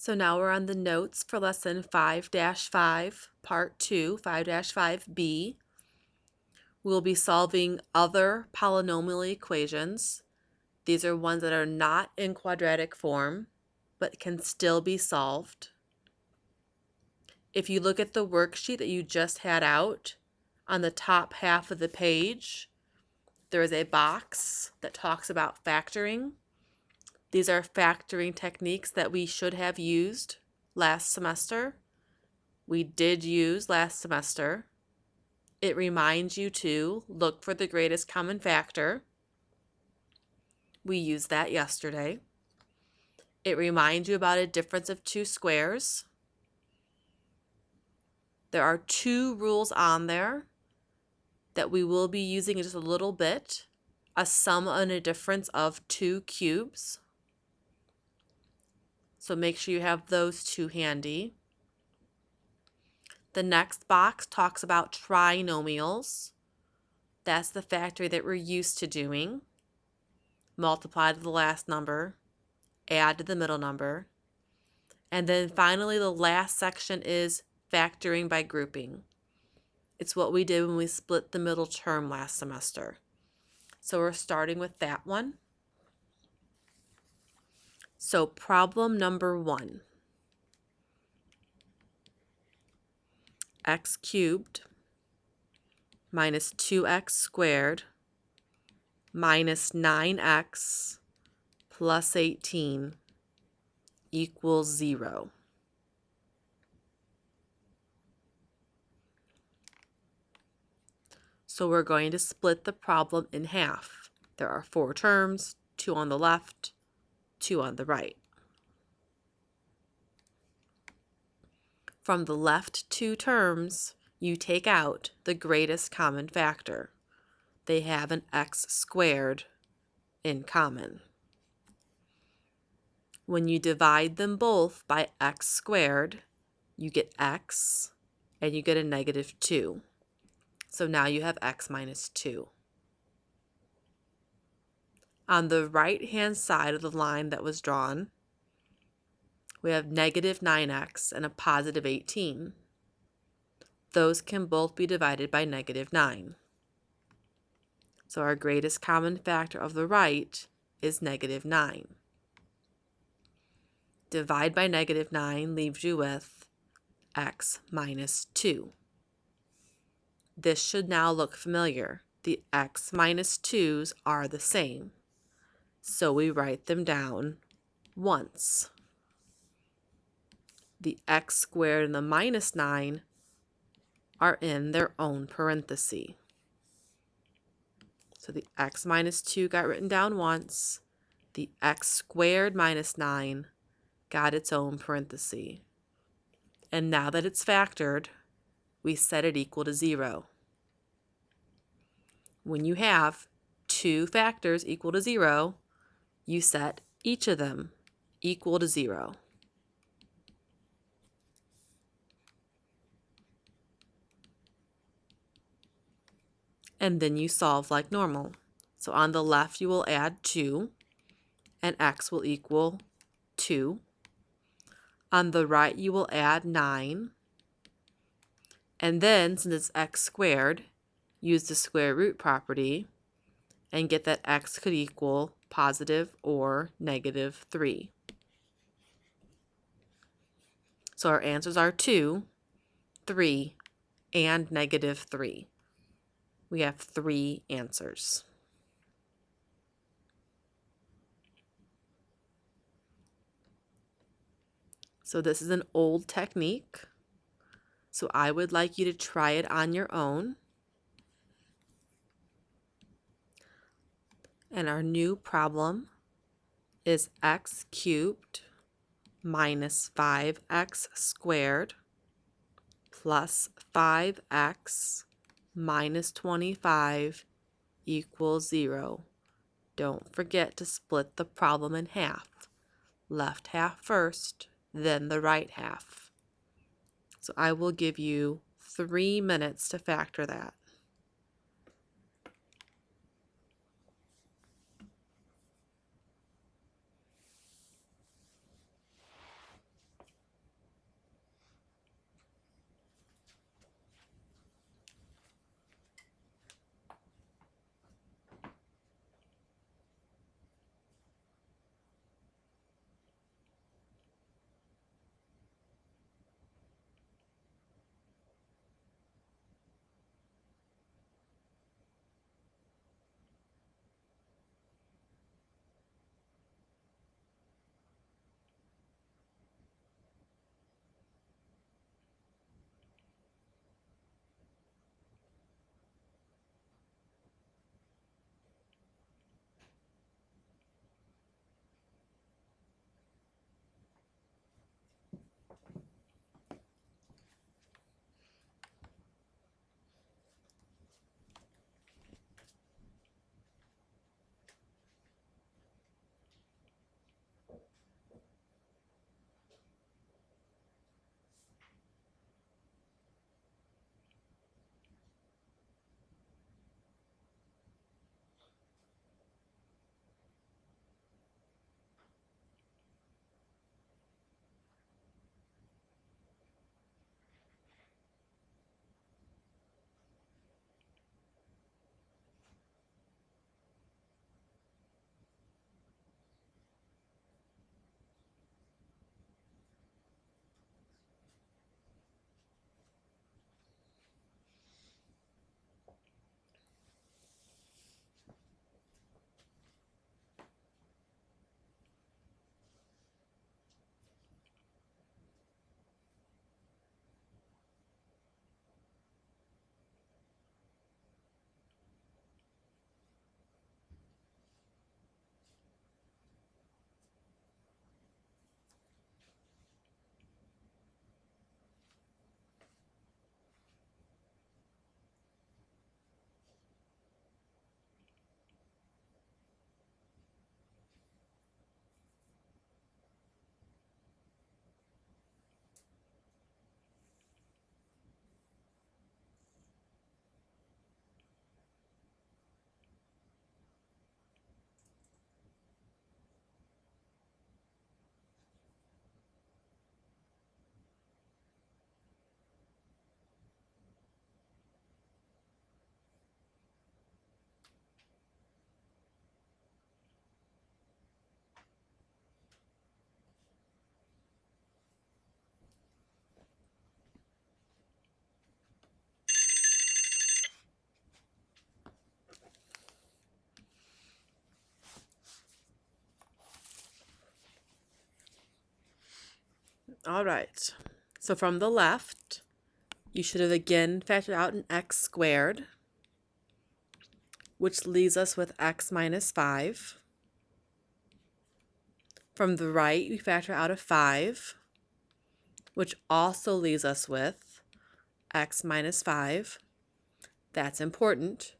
So now we're on the notes for lesson 5-5, part 2, 5-5b. We'll be solving other polynomial equations. These are ones that are not in quadratic form, but can still be solved. If you look at the worksheet that you just had out, on the top half of the page, there is a box that talks about factoring. These are factoring techniques that we should have used last semester. We did use last semester. It reminds you to look for the greatest common factor. We used that yesterday. It reminds you about a difference of two squares. There are two rules on there that we will be using in just a little bit. A sum and a difference of two cubes. So make sure you have those two handy. The next box talks about trinomials. That's the factory that we're used to doing. Multiply to the last number, add to the middle number. And then finally, the last section is factoring by grouping. It's what we did when we split the middle term last semester. So we're starting with that one. So problem number 1. X cubed minus 2x squared minus 9x plus 18 equals 0. So we're going to split the problem in half. There are 4 terms, 2 on the left, 2 on the right. From the left 2 terms, you take out the greatest common factor. They have an x squared in common. When you divide them both by x squared, you get x and you get a negative 2. So now you have x minus 2. On the right-hand side of the line that was drawn, we have negative 9x and a positive 18. Those can both be divided by negative 9. So our greatest common factor of the right is negative 9. Divide by negative 9 leaves you with x minus 2. This should now look familiar. The x minus 2's are the same. So we write them down once. The x squared and the minus 9 are in their own parenthesis. So the x minus 2 got written down once. The x squared minus 9 got its own parenthesis. And now that it's factored, we set it equal to 0. When you have two factors equal to 0, you set each of them equal to 0. And then you solve like normal. So on the left, you will add 2, and x will equal 2. On the right, you will add 9. And then, since it's x squared, use the square root property and get that x could equal positive or negative 3. So our answers are 2, 3, and negative 3. We have 3 answers. So this is an old technique. So I would like you to try it on your own. And our new problem is x cubed minus 5x squared plus 5x minus 25 equals 0. Don't forget to split the problem in half. Left half first, then the right half. So I will give you 3 minutes to factor that. All right. So from the left, you should have again factored out an x squared, which leaves us with x minus 5. From the right, we factor out a 5, which also leaves us with x minus 5. That's important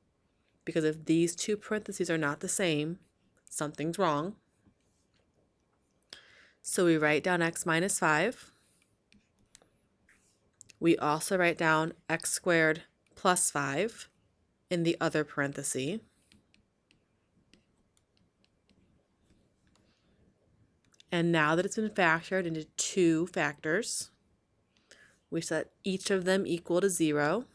because if these two parentheses are not the same, something's wrong. So we write down x minus 5. We also write down x squared plus 5 in the other parenthesis. And now that it's been factored into two factors, we set each of them equal to 0.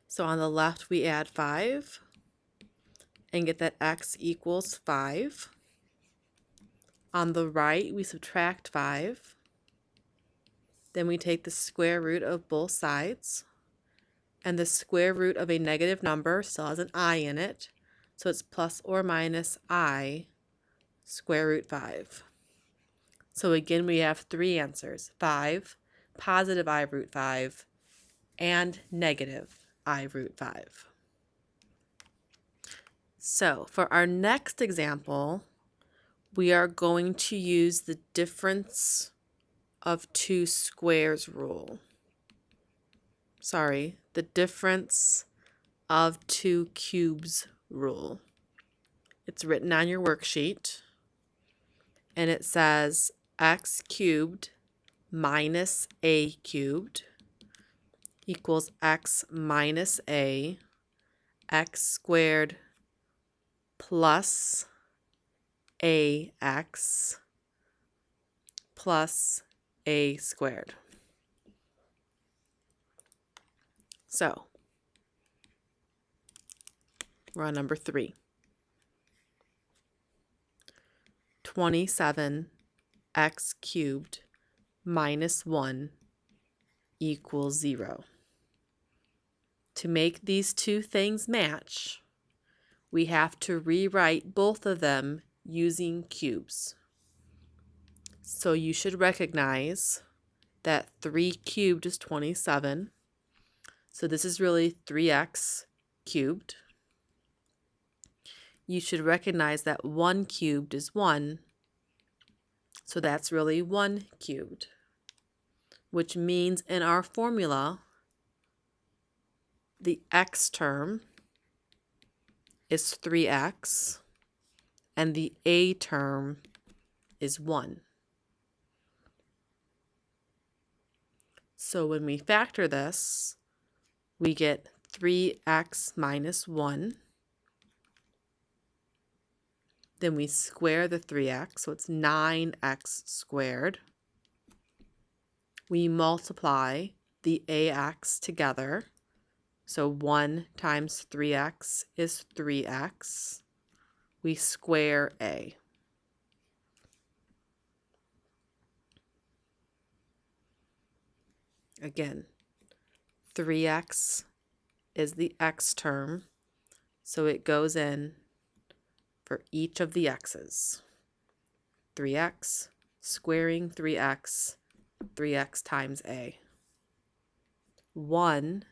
So on the left, we add 5 and get that x equals 5. On the right, we subtract 5. Then we take the square root of both sides. And the square root of a negative number still has an I in it. So it's plus or minus I square root 5. So again, we have three answers: 5, positive I root 5, and negative I root 5. So for our next example, we are going to use the difference of two squares rule. The difference of two cubes rule. It's written on your worksheet, and it says x cubed minus a cubed equals x minus a, x squared plus ax plus a squared. So we're on number 3. 27x cubed minus 1 equals 0. To make these two things match, we have to rewrite both of them using cubes. So you should recognize that 3 cubed is 27. So this is really 3x cubed. You should recognize that 1 cubed is 1. So that's really 1 cubed, which means in our formula, the x term is 3x and the a term is 1. So when we factor this, we get 3x minus 1. Then we square the 3x, so it's 9x squared. We multiply the ax together. So 1 times 3x is 3x. We square a. Again, 3x is the x term, so it goes in for each of the x's. 3x, squaring 3x, 3x times a. 1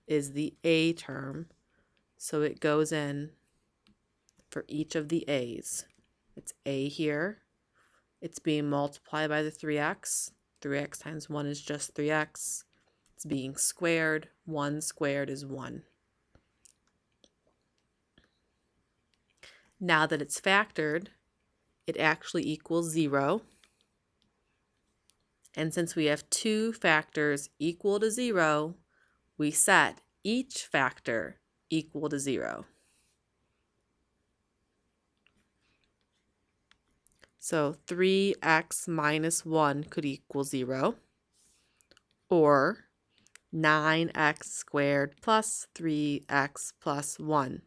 is the a term, so it goes in for each of the a's. It's a here. It's being multiplied by the 3x. 3x times 1 is just 3x. It's being squared. 1 squared is 1. Now that it's factored, it actually equals 0. And since we have two factors equal to 0, we set each factor equal to 0. So 3x minus 1 could equal 0, or 9x squared plus 3x plus 1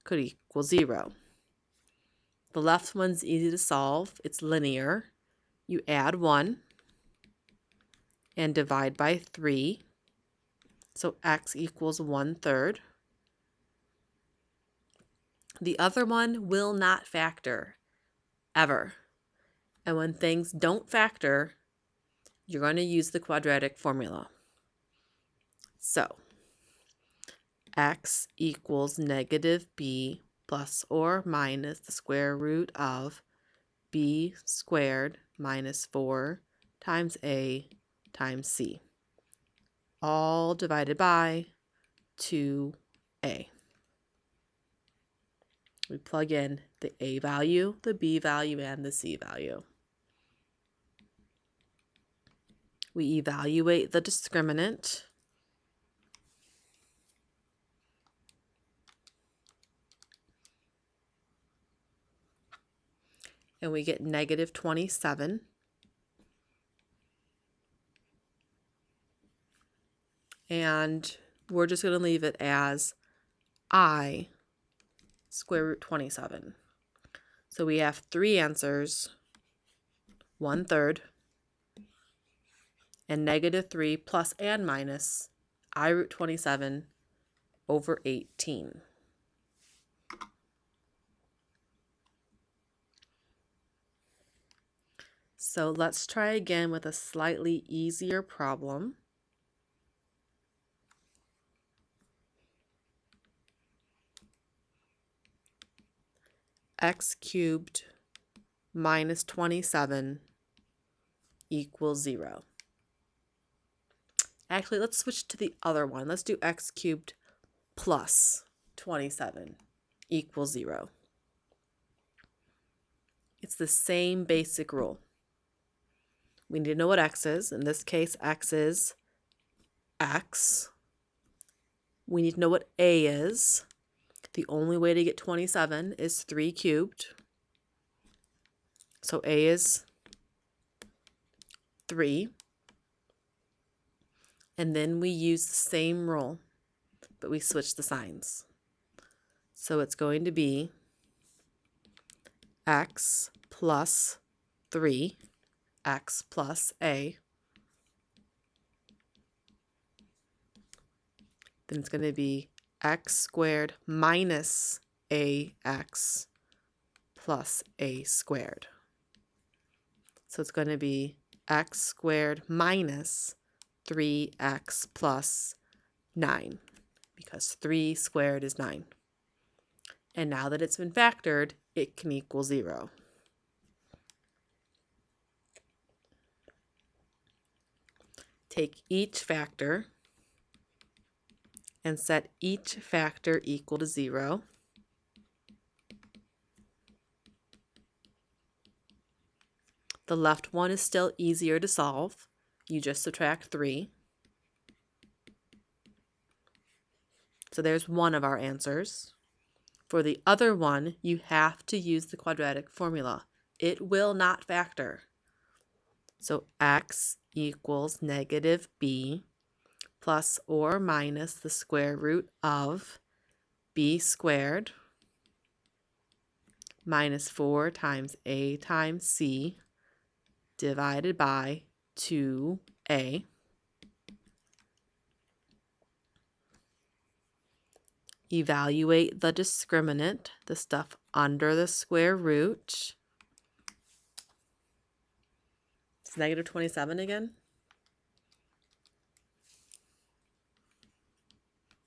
could equal 0. The left one's easy to solve. It's linear. You add 1 and divide by 3. So x equals 1/3. The other one will not factor, ever. And when things don't factor, you're going to use the quadratic formula. So, x equals negative b plus or minus the square root of b squared minus 4 times a times c, all divided by 2a. We plug in the a value, the b value, and the c value. We evaluate the discriminant. And we get negative 27. And we're just going to leave it as I square root 27. So we have three answers, 1/3, and negative 3 plus and minus I root 27 over 18. So let's try again with a slightly easier problem. X cubed minus 27 equals 0. Actually, let's switch to the other one. Let's do x cubed plus 27 equals 0. It's the same basic rule. We need to know what x is. In this case, x is x. We need to know what a is. The only way to get 27 is 3 cubed. So a is 3. And then we use the same rule, but we switch the signs. So it's going to be x plus 3, x plus a. Then it's going to be x squared minus ax plus a squared. So it's going to be x squared minus 3x plus 9, because 3 squared is 9. And now that it's been factored, it can equal 0. Take each factor and set each factor equal to 0. The left one is still easier to solve. You just subtract 3. So there's one of our answers. For the other one, you have to use the quadratic formula. It will not factor. So x equals negative b plus or minus the square root of b squared minus 4 times a times c divided by 2a. Evaluate the discriminant, the stuff under the square root. It's negative 27 again.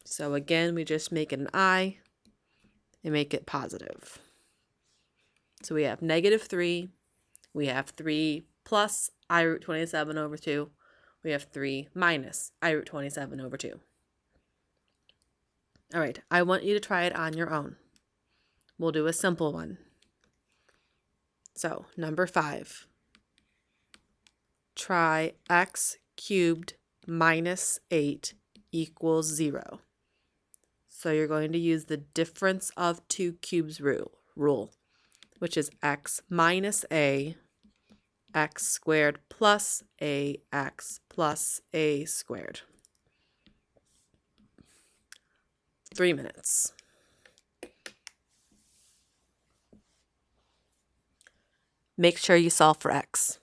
So again, we just make it an I and make it positive. So we have negative 3. We have 3 plus I root 27 over 2. We have 3 minus I root 27 over 2. All right, I want you to try it on your own. We'll do a simple one. So, number 5. Try x cubed minus 8 equals 0. So you're going to use the difference of two cubes rule, which is x minus a, x squared plus ax plus a squared. 3 minutes. Make sure you solve for x.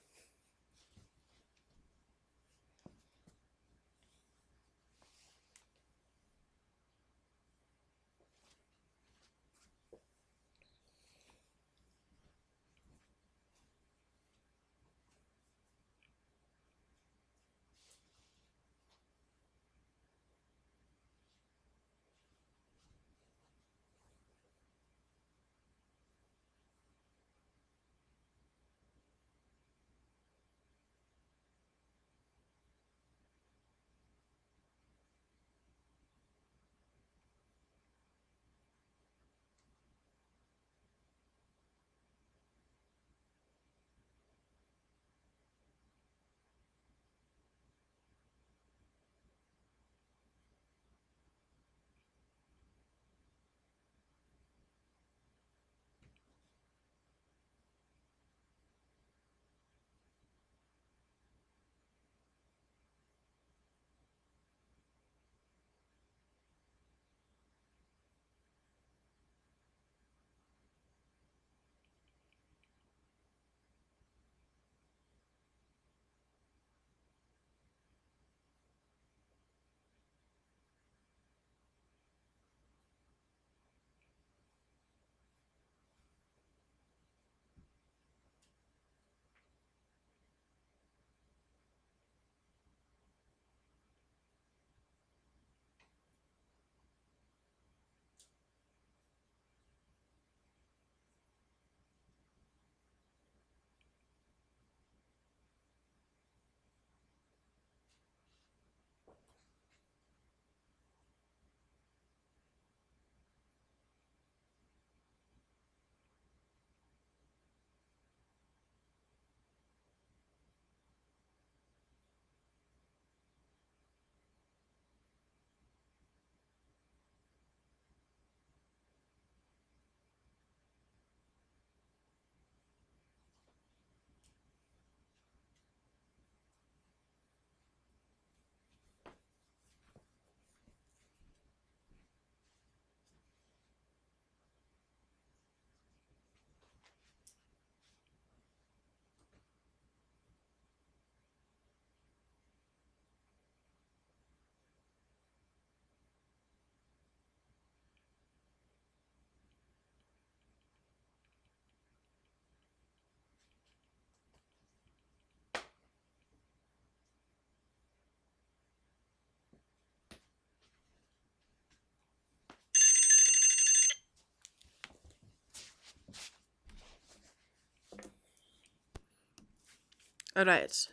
All right.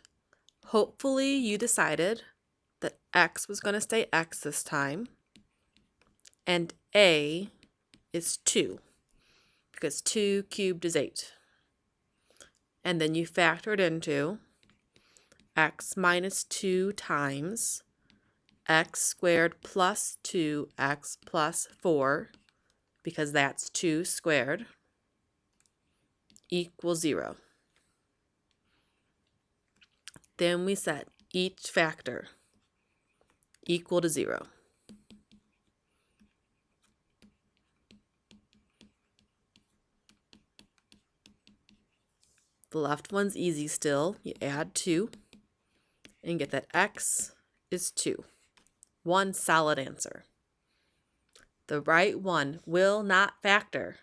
Hopefully you decided that x was going to stay x this time, and a is 2, because 2 cubed is 8. And then you factored into x minus 2 times x squared plus 2x plus 4, because that's 2 squared, equals 0. Then we set each factor equal to 0. The left one's easy still. You add 2 and get that x is 2. One solid answer. The right one will not factor.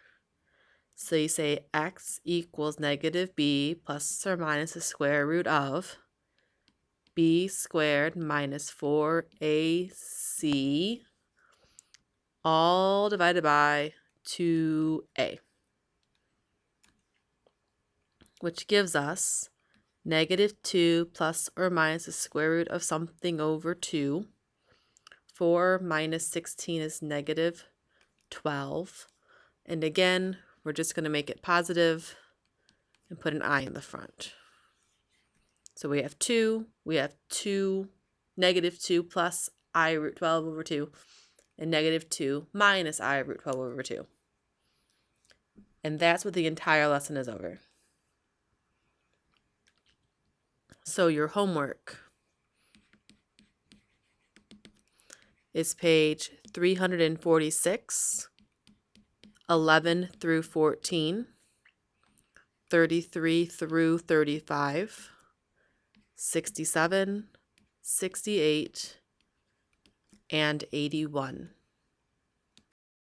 So you say x equals negative b plus or minus the square root of b squared minus 4ac all divided by 2a, which gives us negative 2 plus or minus the square root of something over 2. 4 minus 16 is negative 12. And again, we're just going to make it positive and put an I in the front. So we have 2, negative 2 plus I root 12 over 2, and negative 2 minus I root 12 over 2. And that's what the entire lesson is over. So your homework is page 346, 11 through 14, 33 through 35, 67, 68, and 81.